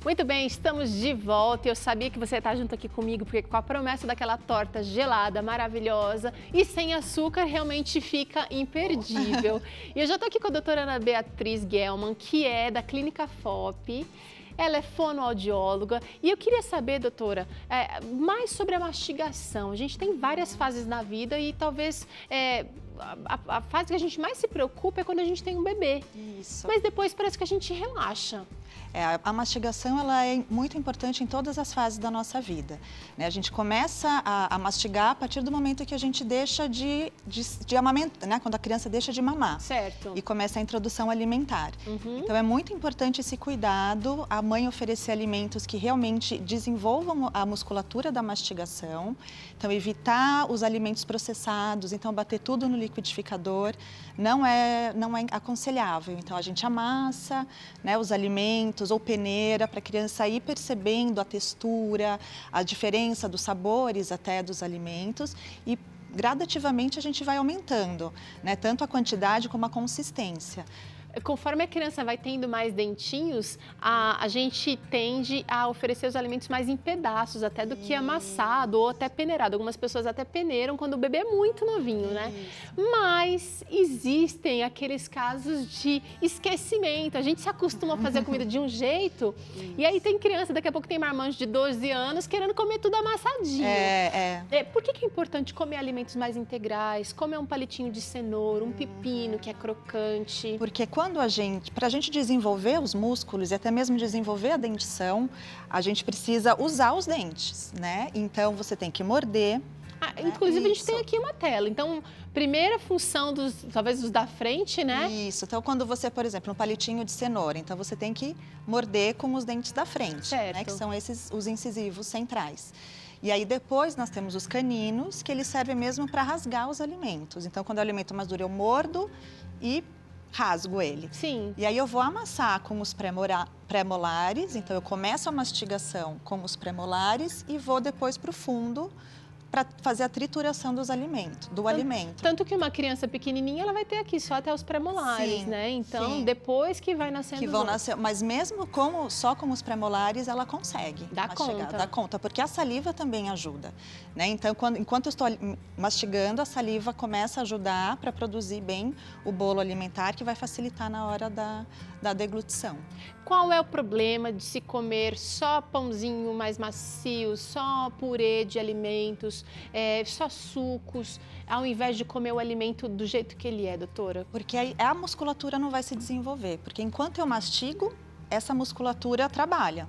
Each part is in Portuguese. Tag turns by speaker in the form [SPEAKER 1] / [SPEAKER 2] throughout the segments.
[SPEAKER 1] Muito bem, estamos de volta. Eu sabia que você está junto aqui comigo, porque com a promessa daquela torta gelada, maravilhosa e sem açúcar, realmente fica imperdível. E eu já estou aqui com a doutora Ana Beatriz Gelman, que é da Clínica FOP. Ela é fonoaudióloga e eu queria saber, doutora, mais sobre a mastigação. A gente tem várias fases na vida e talvez a fase que a gente mais se preocupa é quando a gente tem um bebê.
[SPEAKER 2] Isso.
[SPEAKER 1] Mas depois parece que a gente relaxa.
[SPEAKER 2] A mastigação ela é muito importante em todas as fases da nossa vida, né? A gente começa a mastigar a partir do momento que a gente deixa de amamentar, né? Quando a criança deixa de mamar.
[SPEAKER 1] Certo.
[SPEAKER 2] E começa a introdução alimentar. Então é muito importante esse cuidado, a mãe oferecer alimentos que realmente desenvolvam a musculatura da mastigação. Então evitar os alimentos processados, então bater tudo no liquidificador não é aconselhável. Então a gente amassa, né, os alimentos ou peneira para a criança ir percebendo a textura, a diferença dos sabores até dos alimentos e gradativamente a gente vai aumentando, né, tanto a quantidade como a consistência.
[SPEAKER 1] Conforme a criança vai tendo mais dentinhos, a gente tende a oferecer os alimentos mais em pedaços, até do que amassado ou até peneirado. Algumas pessoas até peneiram quando o bebê é muito novinho, né? Mas existem aqueles casos de esquecimento. A gente se acostuma a fazer a comida de um jeito e aí tem criança, daqui a pouco tem marmanjo de 12 anos querendo comer tudo amassadinho. Por que é importante comer alimentos mais integrais? Comer um palitinho de cenoura, um pepino que é crocante?
[SPEAKER 2] Porque para a gente desenvolver os músculos e até mesmo desenvolver a dentição, a gente precisa usar os dentes, né? Então, você tem que morder.
[SPEAKER 1] Inclusive, a gente tem aqui uma tela. Então, primeira função talvez dos da frente, né?
[SPEAKER 2] Isso. Então, quando você, por exemplo, um palitinho de cenoura, então você tem que morder com os dentes da frente, né? Que são os incisivos centrais. E aí depois nós temos os caninos, que eles servem mesmo para rasgar os alimentos. Então, quando o alimento mais duro, eu mordo e rasgo ele.
[SPEAKER 1] Sim.
[SPEAKER 2] E aí eu vou amassar com os pré-molares, então eu começo a mastigação com os pré-molares e vou depois para o fundo para fazer a trituração do alimento.
[SPEAKER 1] Tanto que uma criança pequenininha, ela vai ter aqui só até os pré-molares, né? Então, depois que vai nascendo
[SPEAKER 2] que vão nascer, mas mesmo só com os pré-molares, ela consegue mastigar, dá conta, porque a saliva também ajuda, né? Então, enquanto eu estou mastigando, a saliva começa a ajudar para produzir bem o bolo alimentar, que vai facilitar na hora da deglutição.
[SPEAKER 1] Qual é o problema de se comer só pãozinho mais macio, só purê de alimentos, só sucos, ao invés de comer o alimento do jeito que ele é, doutora?
[SPEAKER 2] Porque aí a musculatura não vai se desenvolver, porque enquanto eu mastigo, essa musculatura trabalha.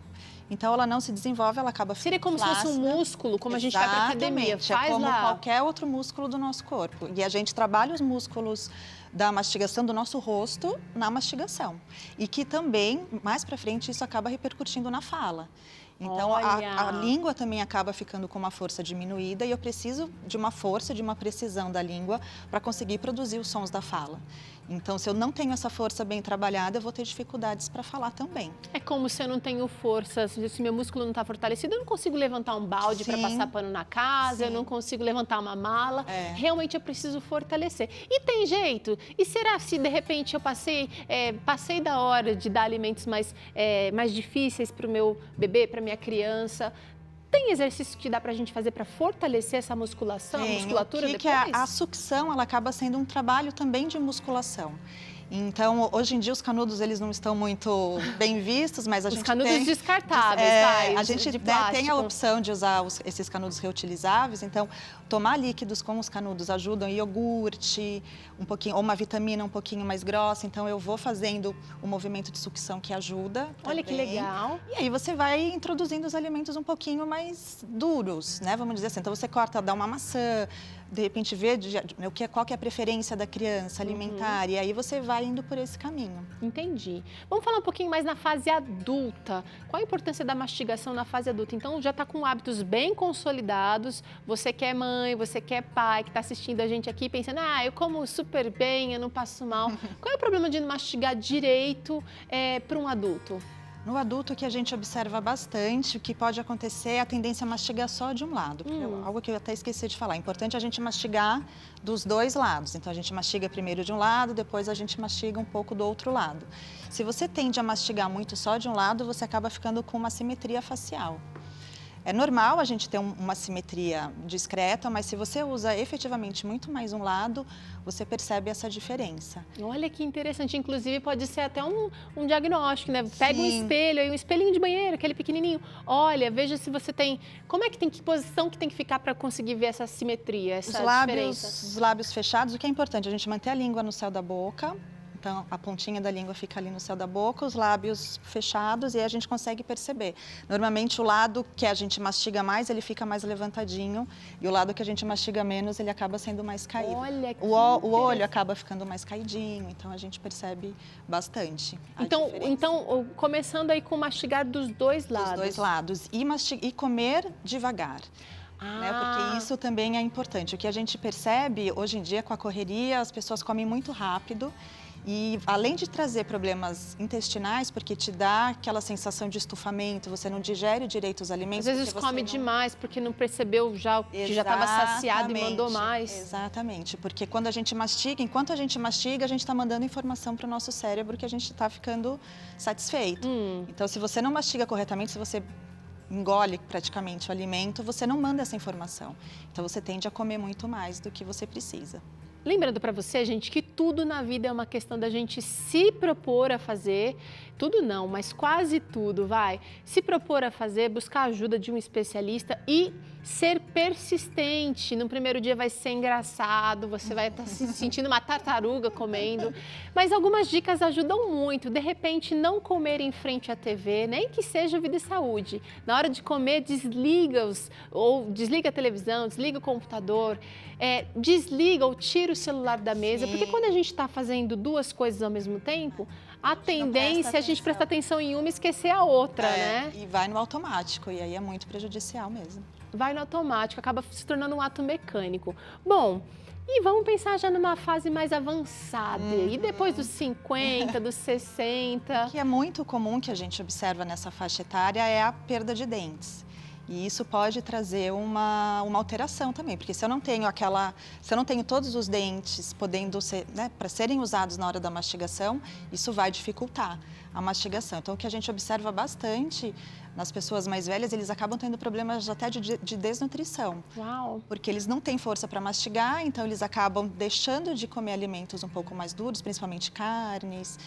[SPEAKER 2] Então, ela não se desenvolve, ela acaba ficando
[SPEAKER 1] Seria como se fosse um músculo, como a gente vai para academia.
[SPEAKER 2] É como qualquer outro músculo do nosso corpo. E a gente trabalha os músculos da mastigação do nosso rosto na mastigação. E que também, mais para frente, isso acaba repercutindo na fala. Então, a língua também acaba ficando com uma força diminuída e eu preciso de uma força, de uma precisão da língua para conseguir produzir os sons da fala. Então, se eu não tenho essa força bem trabalhada, eu vou ter dificuldades para falar também.
[SPEAKER 1] É como se eu não tenho força, se meu músculo não está fortalecido, eu não consigo levantar um balde para passar pano na casa, eu não consigo levantar uma mala. Realmente eu preciso fortalecer. E tem jeito? E será se de repente eu passei da hora de dar alimentos mais difíceis para o meu bebê, para minha criança? Tem exercício que dá para a gente fazer para fortalecer essa musculação, a musculatura depois?
[SPEAKER 2] A sucção, ela acaba sendo um trabalho também de musculação. Então, hoje em dia, os canudos, eles não estão muito bem vistos, mas a gente tem...
[SPEAKER 1] Os canudos descartáveis,
[SPEAKER 2] a gente tem a opção de usar esses canudos reutilizáveis, então, tomar líquidos com os canudos ajudam, iogurte, um pouquinho, ou uma vitamina um pouquinho mais grossa, então eu vou fazendo o movimento de sucção que ajuda também.
[SPEAKER 1] Olha que legal!
[SPEAKER 2] E aí você vai introduzindo os alimentos um pouquinho mais duros, né? Vamos dizer assim, então você corta, dá uma maçã, de repente vê qual que é a preferência da criança alimentar, e aí você vai indo por esse caminho.
[SPEAKER 1] Entendi. Vamos falar um pouquinho mais na fase adulta. Qual a importância da mastigação na fase adulta? Então, já está com hábitos bem consolidados, você que é mãe, você que é pai, que está assistindo a gente aqui pensando, eu como super bem, eu não passo mal. Qual é o problema de não mastigar direito para um adulto?
[SPEAKER 2] No adulto, o que a gente observa bastante, o que pode acontecer é a tendência a mastigar só de um lado. Algo que eu até esqueci de falar. É importante a gente mastigar dos dois lados. Então, a gente mastiga primeiro de um lado, depois a gente mastiga um pouco do outro lado. Se você tende a mastigar muito só de um lado, você acaba ficando com uma assimetria facial. É normal a gente ter uma simetria discreta, mas se você usa efetivamente muito mais um lado, você percebe essa diferença.
[SPEAKER 1] Olha que interessante, inclusive pode ser até um diagnóstico, né? Pega um
[SPEAKER 2] Sim.
[SPEAKER 1] espelho, aí um espelhinho de banheiro, aquele pequenininho. Olha, veja se você tem... Como é que tem, que posição que tem que ficar para conseguir ver essa simetria, essa diferença?
[SPEAKER 2] Os lábios fechados, o que é importante? A gente manter a língua no céu da boca. Então, a pontinha da língua fica ali no céu da boca, os lábios fechados, e aí a gente consegue perceber. Normalmente, o lado que a gente mastiga mais, ele fica mais levantadinho, e o lado que a gente mastiga menos, ele acaba sendo mais caído.
[SPEAKER 1] Olha que
[SPEAKER 2] o olho acaba ficando mais caidinho, então a gente percebe bastante a diferença.
[SPEAKER 1] Então, começando aí com mastigar dos dois lados.
[SPEAKER 2] Dos dois lados. E comer devagar. Né? Porque isso também é importante. O que a gente percebe, hoje em dia, com a correria, as pessoas comem muito rápido. E além de trazer problemas intestinais, porque te dá aquela sensação de estufamento, você não digere direito os alimentos.
[SPEAKER 1] Às vezes come demais porque não percebeu já que já estava saciado e mandou mais.
[SPEAKER 2] Exatamente, porque quando a gente mastiga, enquanto a gente mastiga, a gente está mandando informação para o nosso cérebro que a gente está ficando satisfeito. Então, se você não mastiga corretamente, se você engole praticamente o alimento, você não manda essa informação. Então, você tende a comer muito mais do que você precisa.
[SPEAKER 1] Lembrando para você, gente, que tudo na vida é uma questão da gente se propor a fazer, tudo não, mas quase tudo, vai. Se propor a fazer, buscar a ajuda de um especialista e ser persistente. No primeiro dia vai ser engraçado, você vai estar se sentindo uma tartaruga comendo, mas algumas dicas ajudam muito. De repente, não comer em frente à TV, nem que seja Vida e Saúde. Na hora de comer, desliga a televisão, desliga o computador, desliga ou tira o celular da mesa, porque quando a gente está fazendo duas coisas ao mesmo tempo, a tendência é a gente prestar atenção em uma e esquecer a outra, né?
[SPEAKER 2] E vai no automático, e aí é muito prejudicial mesmo.
[SPEAKER 1] Vai no automático, acaba se tornando um ato mecânico. Bom, e vamos pensar já numa fase mais avançada, e depois dos 50, dos 60.
[SPEAKER 2] O que é muito comum que a gente observa nessa faixa etária é a perda de dentes. E isso pode trazer uma alteração também, porque se eu não tenho todos os dentes podendo ser, né, para serem usados na hora da mastigação, isso vai dificultar a mastigação. Então, o que a gente observa bastante nas pessoas mais velhas, eles acabam tendo problemas até de desnutrição.
[SPEAKER 1] Uau!
[SPEAKER 2] Porque eles não têm força para mastigar, então eles acabam deixando de comer alimentos um pouco mais duros, principalmente carnes,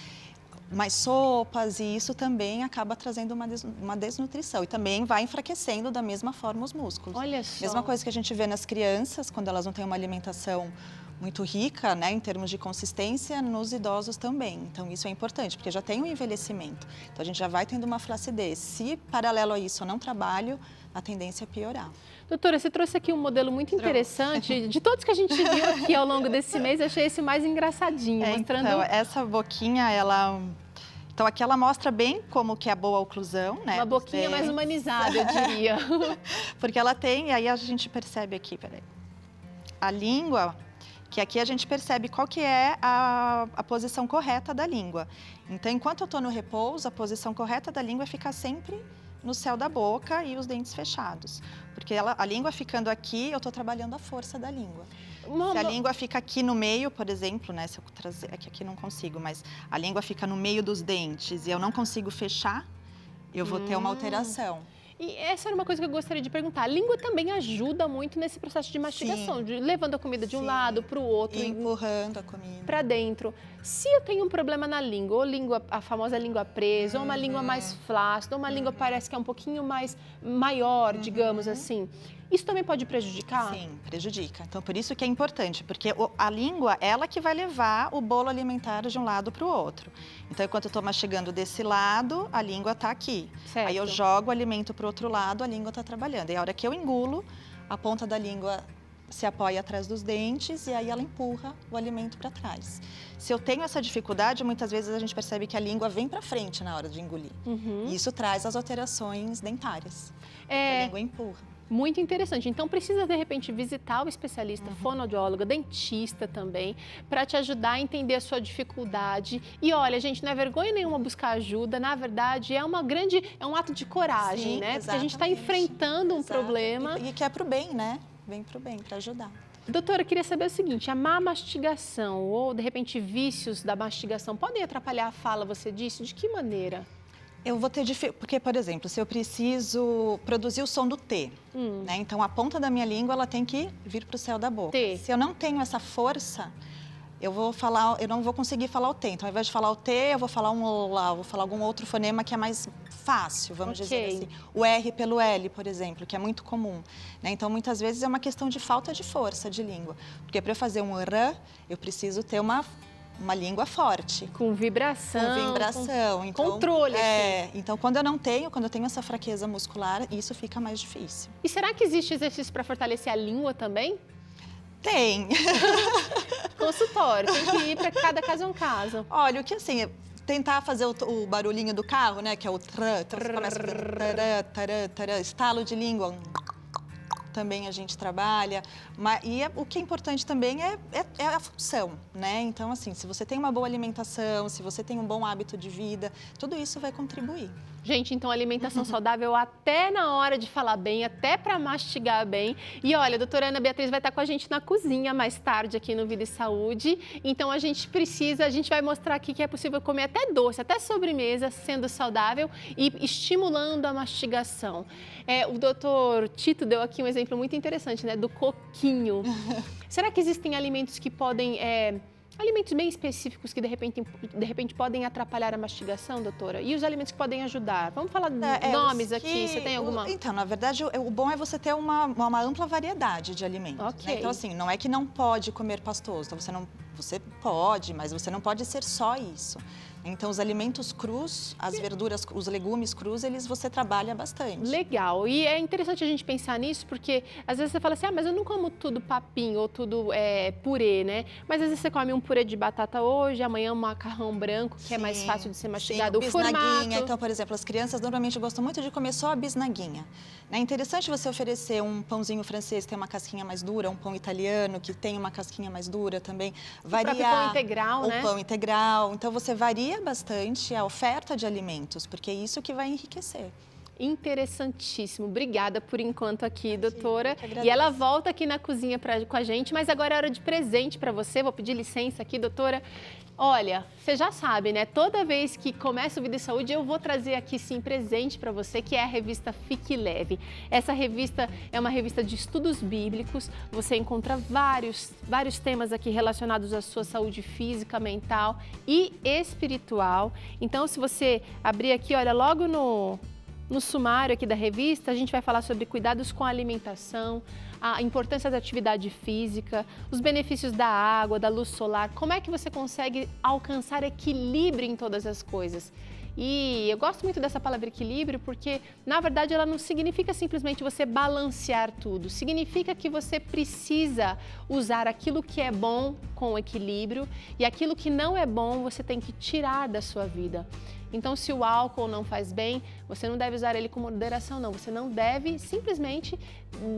[SPEAKER 2] mais sopas, e isso também acaba trazendo uma desnutrição e também vai enfraquecendo da mesma forma os músculos.
[SPEAKER 1] Olha só.
[SPEAKER 2] Mesma coisa que a gente vê nas crianças, quando elas não têm uma alimentação muito rica, né, em termos de consistência, nos idosos também. Então, isso é importante, porque já tem um envelhecimento. Então, a gente já vai tendo uma flacidez. Se, paralelo a isso, eu não trabalho, a tendência é piorar.
[SPEAKER 1] Doutora, você trouxe aqui um modelo muito interessante. De todos que a gente viu aqui ao longo desse mês, eu achei esse mais engraçadinho, mostrando...
[SPEAKER 2] Então, essa boquinha, Então, aqui ela mostra bem como que é a boa oclusão, né?
[SPEAKER 1] Uma boquinha mais humanizada, eu diria.
[SPEAKER 2] Porque ela tem, e aí a gente percebe aqui, peraí. A língua, que aqui a gente percebe qual que é a posição correta da língua. Então, enquanto eu estou no repouso, a posição correta da língua é ficar sempre no céu da boca e os dentes fechados. Porque a língua ficando aqui, eu estou trabalhando a força da língua. Se a língua fica aqui no meio, por exemplo, né? Se eu trazer aqui não consigo, mas a língua fica no meio dos dentes e eu não consigo fechar, eu vou ter uma alteração.
[SPEAKER 1] E essa era uma coisa que eu gostaria de perguntar. A língua também ajuda muito nesse processo de mastigação, levando a comida de um lado para o outro.
[SPEAKER 2] E empurrando a comida.
[SPEAKER 1] Para dentro. Se eu tenho um problema na língua, ou a famosa língua presa, ou uma língua mais flácida, ou uma língua parece que é um pouquinho mais maior, digamos assim, isso também pode prejudicar?
[SPEAKER 2] Sim, prejudica. Então, por isso que é importante, porque a língua, ela que vai levar o bolo alimentar de um lado para o outro. Então, enquanto eu estou mastigando desse lado, a língua está aqui.
[SPEAKER 1] Certo.
[SPEAKER 2] Aí eu jogo o alimento para o outro lado, a língua está trabalhando. E a hora que eu engulo, a ponta da língua se apoia atrás dos dentes e aí ela empurra o alimento para trás. Se eu tenho essa dificuldade, muitas vezes a gente percebe que a língua vem para frente na hora de engolir. E isso traz as alterações dentárias. A língua empurra.
[SPEAKER 1] Muito interessante. Então, precisa, de repente, visitar o especialista, fonoaudiólogo, dentista também, para te ajudar a entender a sua dificuldade. E olha, gente, não é vergonha nenhuma buscar ajuda. Na verdade, é um ato de coragem,
[SPEAKER 2] Sim,
[SPEAKER 1] né? Porque a gente está
[SPEAKER 2] exatamente.
[SPEAKER 1] enfrentando um
[SPEAKER 2] Exato.
[SPEAKER 1] problema.
[SPEAKER 2] E que é pro bem, né? Vem pro bem, para ajudar.
[SPEAKER 1] Doutora, eu queria saber o seguinte, a má mastigação ou, de repente, vícios da mastigação podem atrapalhar a fala, você disse? De que maneira?
[SPEAKER 2] Eu vou ter dificuldade, porque, por exemplo, se eu preciso produzir o som do T, né? Então, a ponta da minha língua, ela tem que vir para o céu da boca.
[SPEAKER 1] T.
[SPEAKER 2] Se eu não tenho essa força, eu não vou conseguir falar o T. Então, ao invés de falar o T, eu vou falar um lá, vou falar algum outro fonema que é mais fácil, vamos dizer assim. O R pelo L, por exemplo, que é muito comum, né? Então, muitas vezes é uma questão de falta de força de língua. Porque para eu fazer um R, eu preciso ter uma língua forte.
[SPEAKER 1] Com vibração.
[SPEAKER 2] Com vibração. Então,
[SPEAKER 1] controle.
[SPEAKER 2] Então, quando eu tenho essa fraqueza muscular, isso fica mais difícil.
[SPEAKER 1] E será que existe exercício para fortalecer a língua também?
[SPEAKER 2] Tem.
[SPEAKER 1] Consultório, tem que ir para cada caso é um caso.
[SPEAKER 2] Olha, o que assim, tentar fazer o barulhinho do carro, né, que é o trã, então você começa a fazer tarã, tarã, tarã, estalo de língua. Também a gente trabalha, o que é importante também é a função, né? Então, assim, se você tem uma boa alimentação, se você tem um bom hábito de vida, tudo isso vai contribuir.
[SPEAKER 1] Gente, então alimentação saudável até na hora de falar bem, até para mastigar bem. E olha, a doutora Ana Beatriz vai estar com a gente na cozinha mais tarde aqui no Vida e Saúde. Então a gente vai mostrar aqui que é possível comer até doce, até sobremesa, sendo saudável e estimulando a mastigação. O doutor Tito deu aqui um exemplo muito interessante, né, do coquinho. Será que existem alimentos que podem... alimentos bem específicos que de repente podem atrapalhar a mastigação, doutora? E os alimentos que podem ajudar? Vamos falar nomes aqui, você tem alguma?
[SPEAKER 2] Então, na verdade, o bom é você ter uma ampla variedade de alimentos.
[SPEAKER 1] Ok.
[SPEAKER 2] Né? Então, assim, não é que não pode comer pastoso, então você pode, mas você não pode ser só isso. Então, os alimentos crus, as verduras, os legumes crus, você trabalha bastante.
[SPEAKER 1] Legal. E é interessante a gente pensar nisso, porque às vezes você fala assim, mas eu não como tudo papinho ou tudo purê, né? Mas às vezes você come um purê de batata hoje, amanhã um macarrão branco, que é mais fácil de ser mastigado.
[SPEAKER 2] Sim, bisnaguinha. Então, por exemplo, as crianças normalmente gostam muito de comer só a bisnaguinha. É interessante você oferecer um pãozinho francês que tem uma casquinha mais dura, um pão italiano que tem uma casquinha mais dura também. Variar. O
[SPEAKER 1] próprio pão integral, né?
[SPEAKER 2] O pão integral. Então, você varia bastante a oferta de alimentos, porque é isso que vai enriquecer.
[SPEAKER 1] Interessantíssimo. Obrigada por enquanto aqui, doutora. E ela volta aqui na cozinha com a gente, mas agora é hora de presente para você. Vou pedir licença aqui, doutora. Olha, você já sabe, né? Toda vez que começa o Vida e Saúde, eu vou trazer aqui, sim, presente para você, que é a revista Fique Leve. Essa revista é uma revista de estudos bíblicos. Você encontra vários temas aqui relacionados à sua saúde física, mental e espiritual. Então, se você abrir aqui, olha, logo no sumário aqui da revista, a gente vai falar sobre cuidados com a alimentação, a importância da atividade física, os benefícios da água, da luz solar, como é que você consegue alcançar equilíbrio em todas as coisas. E eu gosto muito dessa palavra equilíbrio porque, na verdade, ela não significa simplesmente você balancear tudo. Significa que você precisa usar aquilo que é bom com equilíbrio e aquilo que não é bom você tem que tirar da sua vida. Então, se o álcool não faz bem, você não deve usar ele com moderação, não. Você não deve simplesmente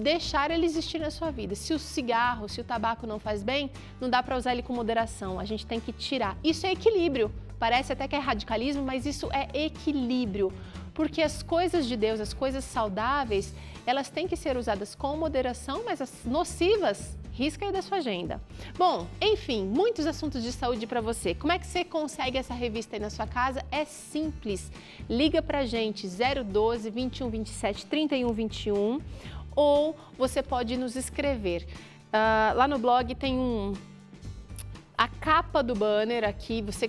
[SPEAKER 1] deixar ele existir na sua vida. Se o cigarro, se o tabaco não faz bem, não dá para usar ele com moderação. A gente tem que tirar. Isso é equilíbrio. Parece até que é radicalismo, mas isso é equilíbrio. Porque as coisas de Deus, as coisas saudáveis, elas têm que ser usadas com moderação, mas as nocivas, risca aí da sua agenda. Bom, enfim, muitos assuntos de saúde para você. Como é que você consegue essa revista aí na sua casa? É simples. Liga pra gente 012 21 27 31 21 ou você pode nos escrever. Lá no blog tem a capa do banner aqui, você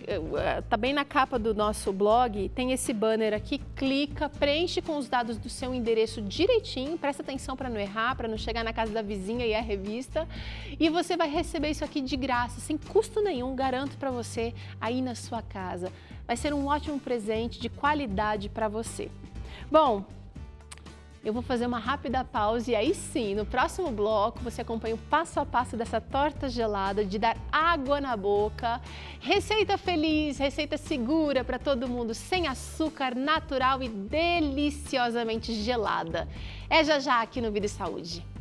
[SPEAKER 1] tá bem na capa do nosso blog, tem esse banner aqui, clica, preenche com os dados do seu endereço direitinho, presta atenção para não errar, para não chegar na casa da vizinha e a revista, e você vai receber isso aqui de graça, sem custo nenhum, garanto para você aí na sua casa. Vai ser um ótimo presente de qualidade para você. Bom, Eu vou fazer uma rápida pausa e aí sim, no próximo bloco, você acompanha o passo a passo dessa torta gelada, de dar água na boca. Receita feliz, receita segura para todo mundo, sem açúcar, natural e deliciosamente gelada. É já já aqui no Vida e Saúde.